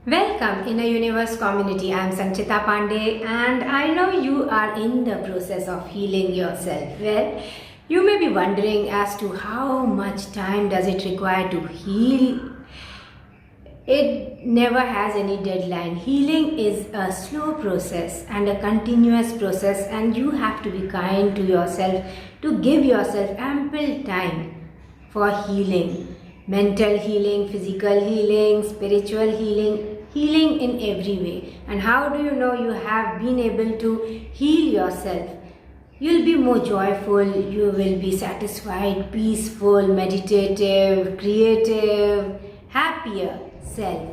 Welcome in a universe community. I am Sanchita Pandey and I know you are in the process of healing yourself. Well, you may be wondering as to how much time does it require to heal. It never has any deadline. Healing is a slow process and a continuous process, and you have to be kind to yourself to give yourself ample time for healing. Mental healing, physical healing, spiritual healing, healing in every way. And how do you know you have been able to heal yourself? You'll be more joyful, you will be satisfied, peaceful, meditative, creative, happier self,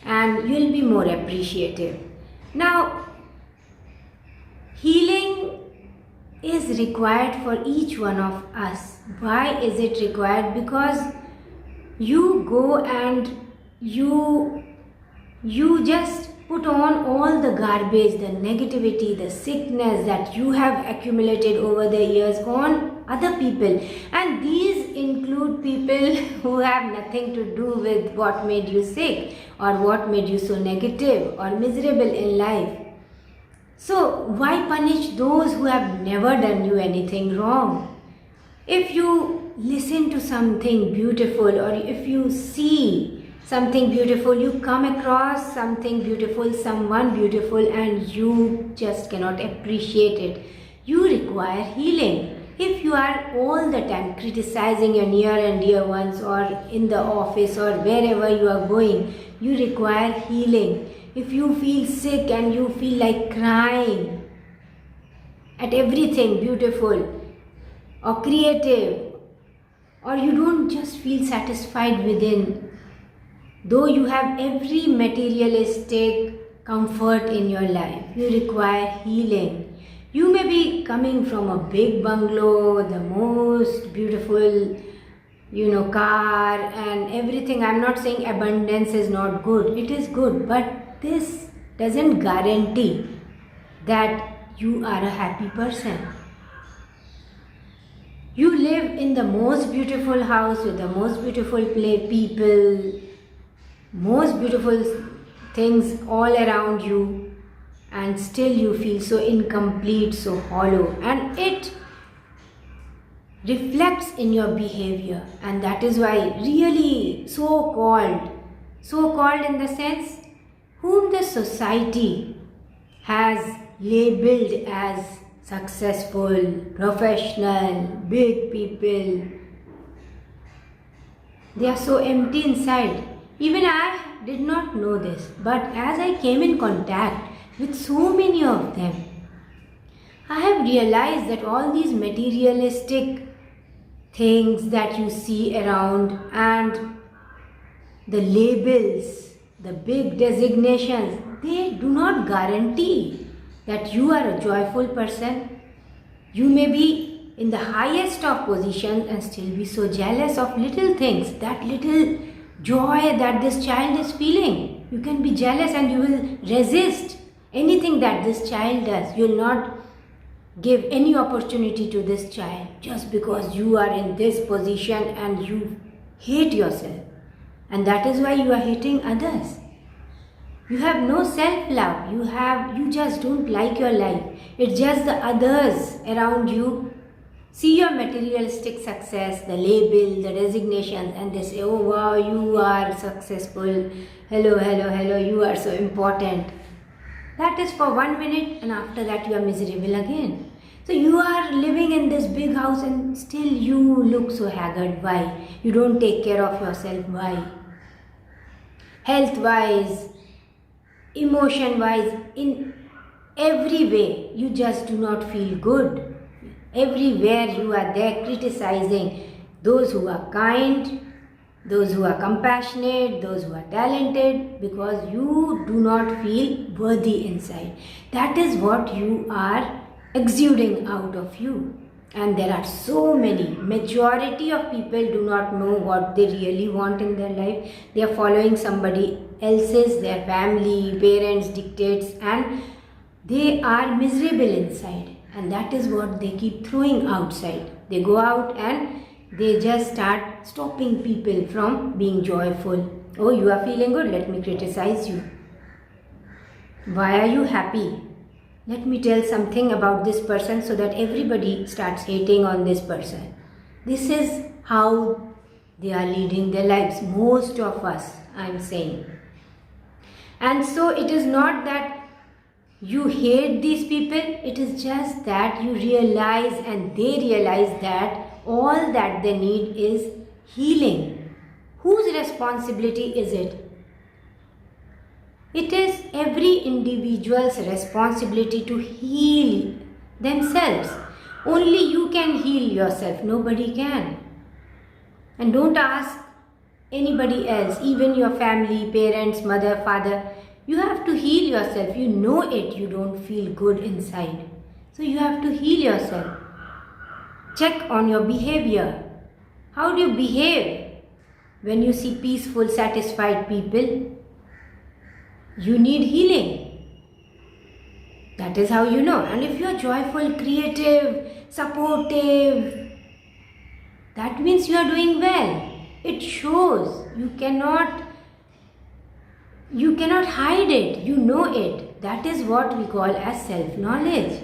and you'll be more appreciative. Now, healing is required for each one of us. Why is it required? Because you go and you just put on all the garbage, the negativity, the sickness that you have accumulated over the years on other people, and these include people who have nothing to do with what made you sick or what made you so negative or miserable in life. So why punish those who have never done you anything wrong? If you listen to something beautiful, or if you see something beautiful, you come across something beautiful, someone beautiful, and you just cannot appreciate it, you require healing. If you are all the time criticizing your near and dear ones, or in the office or wherever you are going, you require healing. If you feel sick and you feel like crying at everything beautiful or creative, or you don't just feel satisfied within, though you have every materialistic comfort in your life, you require healing. You may be coming from a big bungalow, the most beautiful, car and everything. I'm not saying abundance is not good. It is good, but this doesn't guarantee that you are a happy person. You live in the most beautiful house with the most beautiful people, most beautiful things all around you, and still you feel so incomplete, so hollow, and it reflects in your behavior. And that is why really so-called in the sense whom the society has labeled as successful, professional, big people, they are so empty inside. Even I did not know this, but as I came in contact with so many of them, I have realized that all these materialistic things that you see around, and the labels, the big designations, they do not guarantee that you are a joyful person. You may be in the highest of positions and still be so jealous of little things, that little joy that this child is feeling. You can be jealous and you will resist anything that this child does. You will not give any opportunity to this child just because you are in this position and you hate yourself. And that is why you are hating others. You have no self-love. You just don't like your life. It's just the others around you see your materialistic success, the label, the designations, and they say, oh wow, you are successful. Hello, you are so important. That is for 1 minute, and after that you are miserable again. So you are living in this big house and still you look so haggard. Why? You don't take care of yourself. Why? Health-wise, emotion-wise, in every way, you just do not feel good. Everywhere you are there criticizing those who are kind, those who are compassionate, those who are talented, because you do not feel worthy inside. That is what you are exuding out of you. And there are so many, majority of people do not know what they really want in their life. They are following somebody else's, their family, parents, dictates, and they are miserable inside. And that is what they keep throwing outside. They go out and they just start stopping people from being joyful. Oh, you are feeling good, let me criticize you. Why are you happy? Let me tell something about this person so that everybody starts hating on this person. This is how they are leading their lives. Most of us, I am saying. And so it is not that you hate these people, it is just that you realize and they realize that all that they need is healing. Whose responsibility is it? It is every individual's responsibility to heal themselves. Only you can heal yourself, nobody can. And don't ask anybody else, even your family, parents, mother, father. You have to heal yourself. You know it, you don't feel good inside. So you have to heal yourself. Check on your behavior. How do you behave when you see peaceful, satisfied people? You need healing. That is how you know. And if you are joyful, creative, supportive, that means you are doing well. It shows. You cannot hide it. You know it. That is what we call as self-knowledge.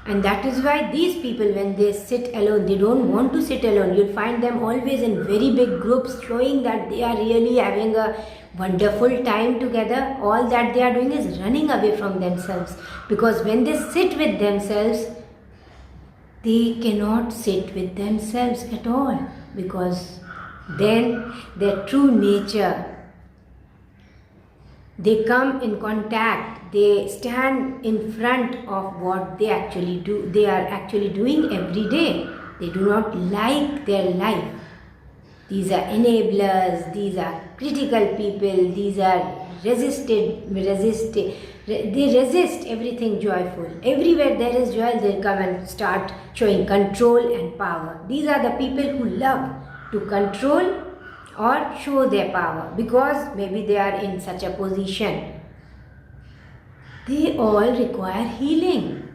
And that is why these people, when they sit alone, they don't want to sit alone. You'll find them always in very big groups, showing that they are really having a wonderful time together. All that they are doing is running away from themselves. Because when they sit with themselves, they cannot sit with themselves at all. Because then their true nature, they come in contact, they stand in front of what they actually do. They are actually doing every day. They do not like their life. These are enablers, these are critical people, these are they resist everything joyful. Everywhere there is joy, they come and start showing control and power. These are the people who love to control or show their power because maybe they are in such a position. They all require healing.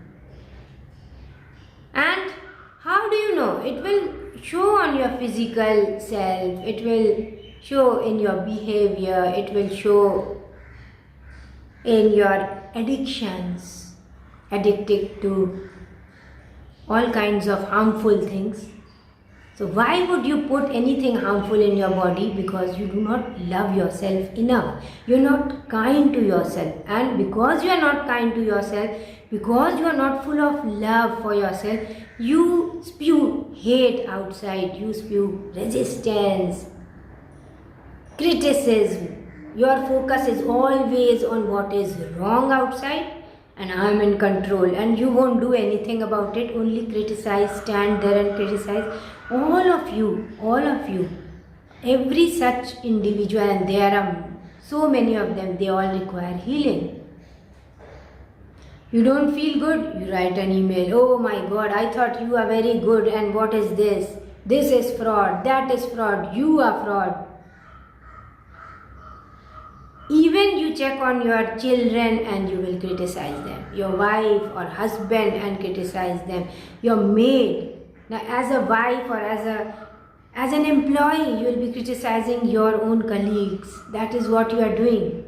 And how do you know? It will show on your physical self, it will show in your behavior, it will show in your addictions, addicted to all kinds of harmful things. So why would you put anything harmful in your body? Because you do not love yourself enough. You are not kind to yourself. And because you are not kind to yourself, because you are not full of love for yourself, you spew hate outside, you spew resistance, criticism. Your focus is always on what is wrong outside, and I am in control, and you won't do anything about it, only criticize, stand there and criticize. All of you, every such individual, and there are so many of them, they all require healing. You don't feel good, you write an email, oh my God, I thought you are very good, and what is this? This is fraud, that is fraud, you are fraud. Even you check on your children and you will criticize them, your wife or husband and criticize them, your maid. Now as a wife or as an employee, you will be criticizing your own colleagues. That is what you are doing.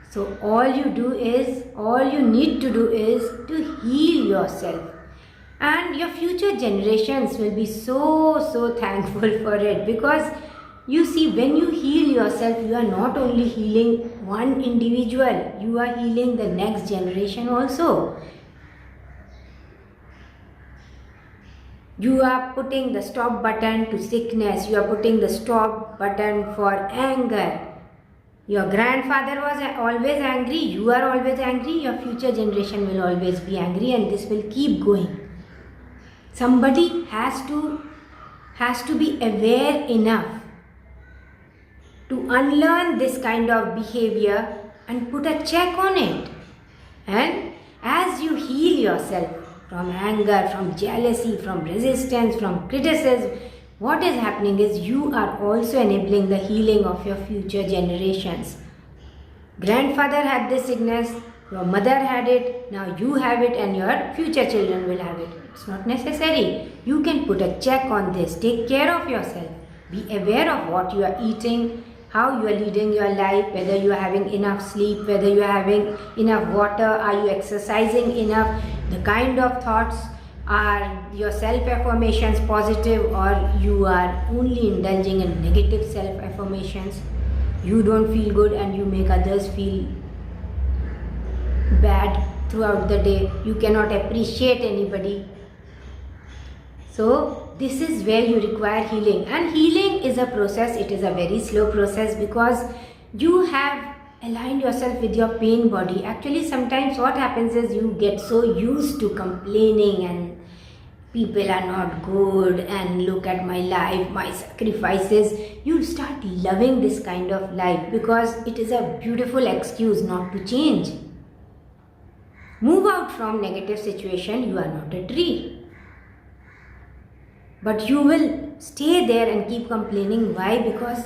So all you need to do is to heal yourself. And your future generations will be so thankful for it, because you see, when you heal yourself, you are not only healing one individual, you are healing the next generation also. You are putting the stop button to sickness, you are putting the stop button for anger. Your grandfather was always angry, you are always angry, your future generation will always be angry, and this will keep going. Somebody has to be aware enough to unlearn this kind of behavior and put a check on it. And as you heal yourself from anger, from jealousy, from resistance, from criticism, what is happening is you are also enabling the healing of your future generations. Grandfather had this sickness, your mother had it, now you have it, and your future children will have it. It's not necessary. You can put a check on this. Take care of yourself. Be aware of what you are eating, how you are leading your life, whether you are having enough sleep, whether you are having enough water, are you exercising enough, the kind of thoughts, are your self-affirmations positive or you are only indulging in negative self-affirmations. You don't feel good and you make others feel bad throughout the day. You cannot appreciate anybody. So this is where you require healing, and healing is a process. It is a very slow process because you have aligned yourself with your pain body. Actually, sometimes what happens is you get so used to complaining and people are not good and look at my life, my sacrifices. You start loving this kind of life because it is a beautiful excuse not to change. Move out from negative situation. You are not a tree. But you will stay there and keep complaining. Why? Because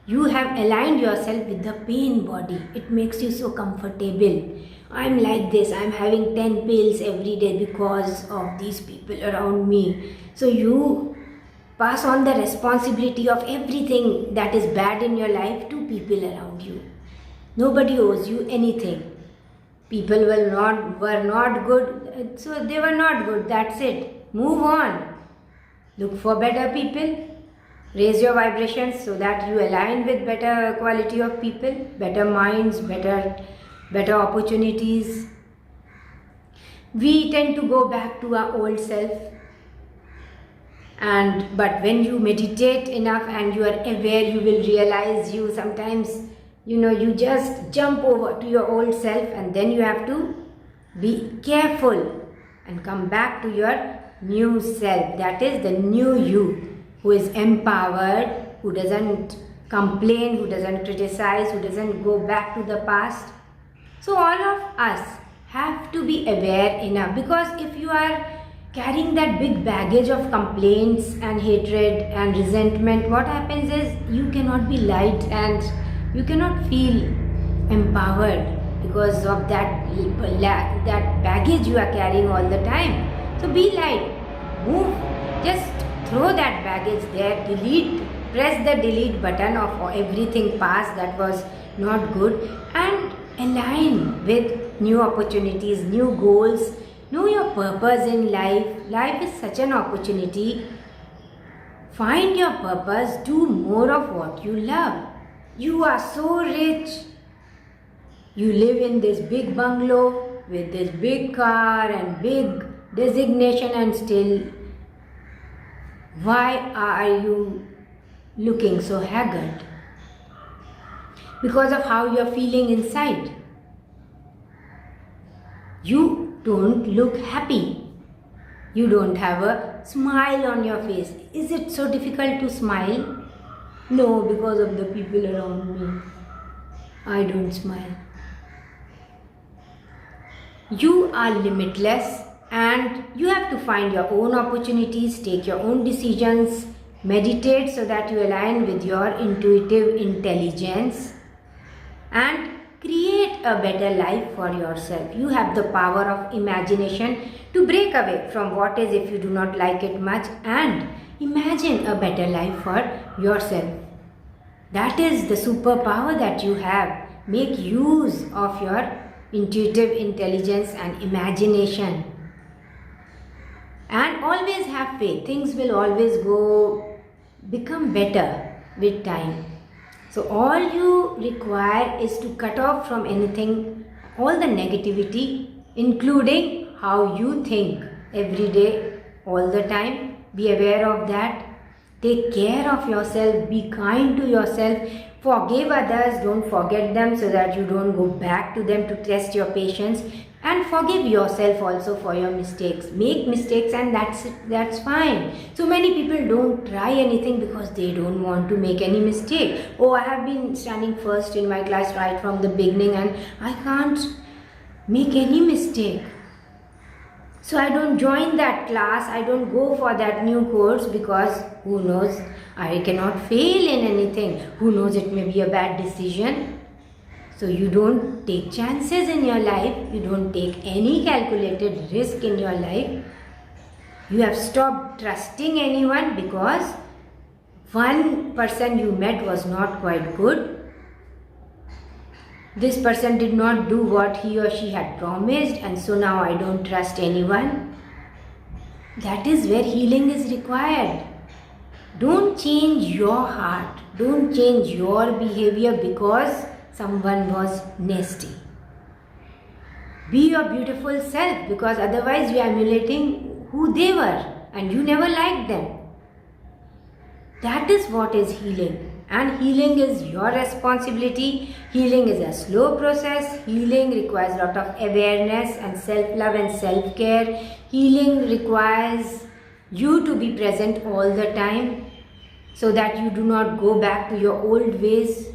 you have aligned yourself with the pain body. It makes you so comfortable. I'm like this. I'm having 10 pills every day because of these people around me. So you pass on the responsibility of everything that is bad in your life to people around you. Nobody owes you anything. People were not good. So they were not good. That's it. Move on. Look for better people. Raise your vibrations so that you align with better quality of people, better minds, better opportunities. We tend to go back to our old self. But when you meditate enough and you are aware, you will realize you sometimes, you just jump over to your old self, and then you have to be careful and come back to your new self, that is the new you, who is empowered, who doesn't complain, who doesn't criticize, who doesn't go back to the past. So all of us have to be aware enough, because if you are carrying that big baggage of complaints and hatred and resentment, what happens is you cannot be light and you cannot feel empowered because of that baggage you are carrying all the time. So be light, move, just throw that baggage there, press the delete button of everything past that was not good, and align with new opportunities, new goals. Know your purpose in life. Life is such an opportunity. Find your purpose, do more of what you love. You are so rich. You live in this big bungalow with this big car and big designation, and still, why are you looking so haggard? Because of how you are feeling inside. You don't look happy. You don't have a smile on your face. Is it so difficult to smile? No, because of the people around me. I don't smile. You are limitless. And you have to find your own opportunities, take your own decisions, meditate so that you align with your intuitive intelligence, and create a better life for yourself. You have the power of imagination to break away from what is if you do not like it much and imagine a better life for yourself. That is the superpower that you have. Make use of your intuitive intelligence and imagination. And always have faith. Things will always become better with time. So all you require is to cut off from anything, all the negativity, including how you think every day, all the time. Be aware of that. Take care of yourself. Be kind to yourself. Forgive others. Don't forget them so that you don't go back to them to test your patience. And forgive yourself also for your mistakes. Make mistakes, and that's fine. So many people don't try anything because they don't want to make any mistake. Oh, I have been standing first in my class right from the beginning and I can't make any mistake. So I don't join that class. I don't go for that new course because who knows, I cannot fail in anything. Who knows, it may be a bad decision. So you don't take chances in your life. You don't take any calculated risk in your life. You have stopped trusting anyone because one person you met was not quite good. This person did not do what he or she had promised, and so now I don't trust anyone. That is where healing is required. Don't change your heart. Don't change your behavior because someone was nasty. Be your beautiful self, because otherwise you are emulating who they were and you never liked them. That is what is healing. And healing is your responsibility. Healing is a slow process. Healing requires a lot of awareness and self-love and self-care. Healing requires you to be present all the time so that you do not go back to your old ways.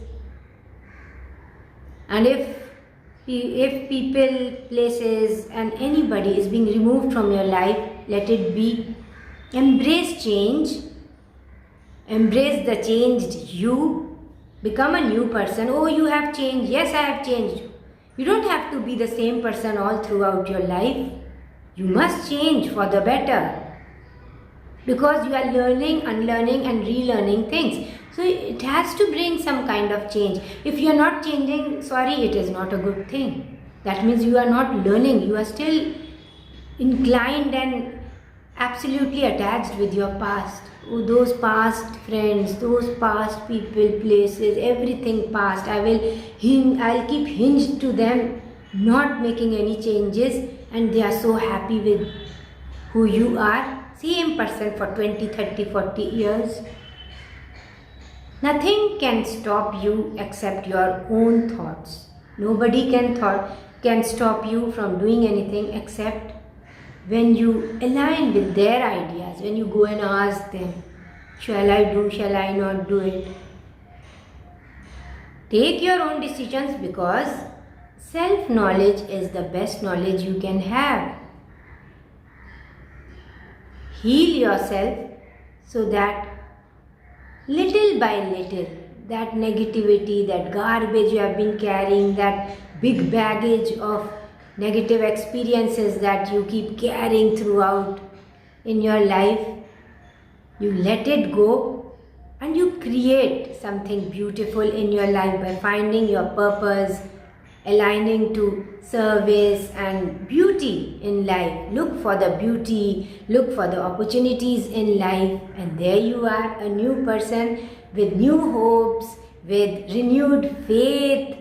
And if people, places and anybody is being removed from your life, let it be. Embrace change. Embrace the changed you. Become a new person. Oh, you have changed. Yes, I have changed. You don't have to be the same person all throughout your life. You must change for the better. Because you are learning, unlearning and relearning things. So it has to bring some kind of change. If you are not changing, sorry, it is not a good thing. That means you are not learning. You are still inclined and absolutely attached with your past. Oh, those past friends, those past people, places, everything past. I'll keep hinged to them, not making any changes, and they are so happy with who you are. Same person for 20, 30, 40 years. Nothing can stop you except your own thoughts. Nobody can stop you from doing anything except when you align with their ideas, when you go and ask them, shall I do, shall I not do it? Take your own decisions, because self-knowledge is the best knowledge you can have. Heal yourself so that little by little, that negativity, that garbage you have been carrying, that big baggage of negative experiences that you keep carrying throughout in your life, you let it go and you create something beautiful in your life by finding your purpose, aligning to service and beauty in life. Look for the beauty, look for the opportunities in life, and there you are, a new person with new hopes, with renewed faith,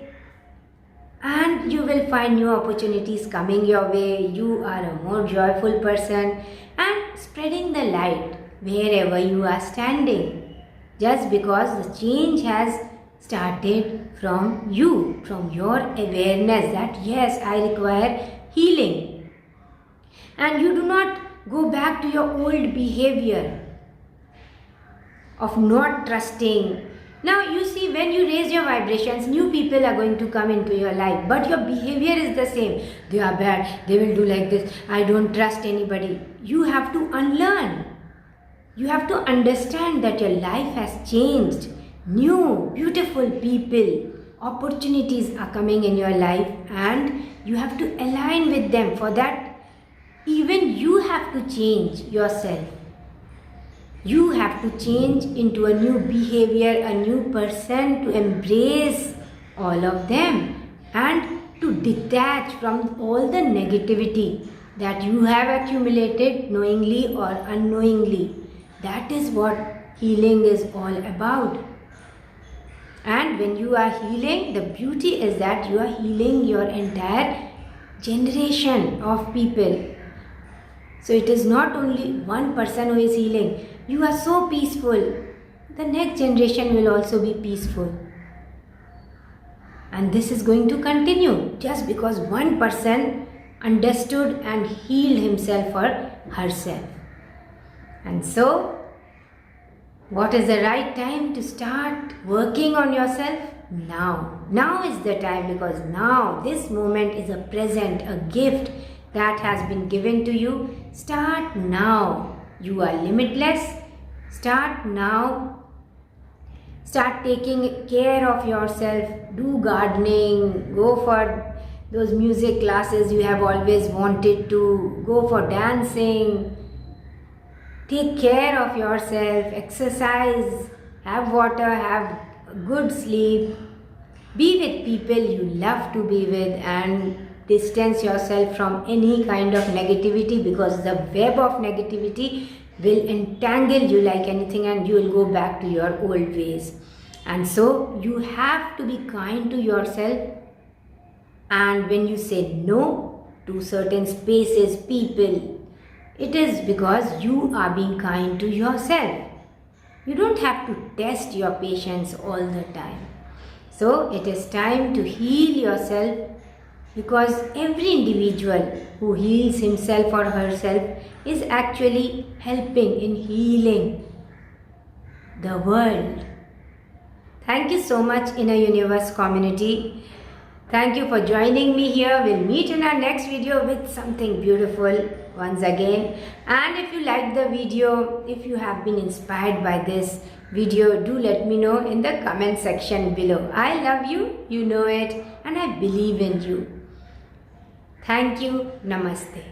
and you will find new opportunities coming your way. You are a more joyful person and spreading the light wherever you are standing, just because the change has started from you, from your awareness that yes, I require healing. And you do not go back to your old behavior of not trusting. Now you see, when you raise your vibrations, new people are going to come into your life, but your behavior is the same. They are bad, they will do like this, I don't trust anybody. You have to unlearn. You have to understand that your life has changed. New, beautiful people, opportunities are coming in your life, and you have to align with them. For that, even you have to change yourself. You have to change into a new behavior, a new person, to embrace all of them and to detach from all the negativity that you have accumulated knowingly or unknowingly. That is what healing is all about. And when you are healing, the beauty is that you are healing your entire generation of people. So it is not only one person who is healing. You are so peaceful. The next generation will also be peaceful. And this is going to continue just because one person understood and healed himself or herself. And so, what is the right time to start working on yourself? Now. Now is the time, because now this moment is a present, a gift that has been given to you. Start now. You are limitless. Start now. Start taking care of yourself. Do gardening. Go for those music classes you have always wanted to. Go for dancing. Take care of yourself. Exercise. have water, have good sleep, be with people you love to be with, and distance yourself from any kind of negativity, because the web of negativity will entangle you like anything and you will go back to your old ways. And so you have to be kind to yourself, and when you say no to certain spaces, people, it is because you are being kind to yourself. You don't have to test your patience all the time. So it is time to heal yourself, because every individual who heals himself or herself is actually helping in healing the world. Thank you so much, Inner Universe community. Thank you for joining me here. We'll meet in our next video with something beautiful once again. And if you like the video, if you have been inspired by this video, do let me know in the comment section below. I love you, you know it, and I believe in you. Thank you. Namaste.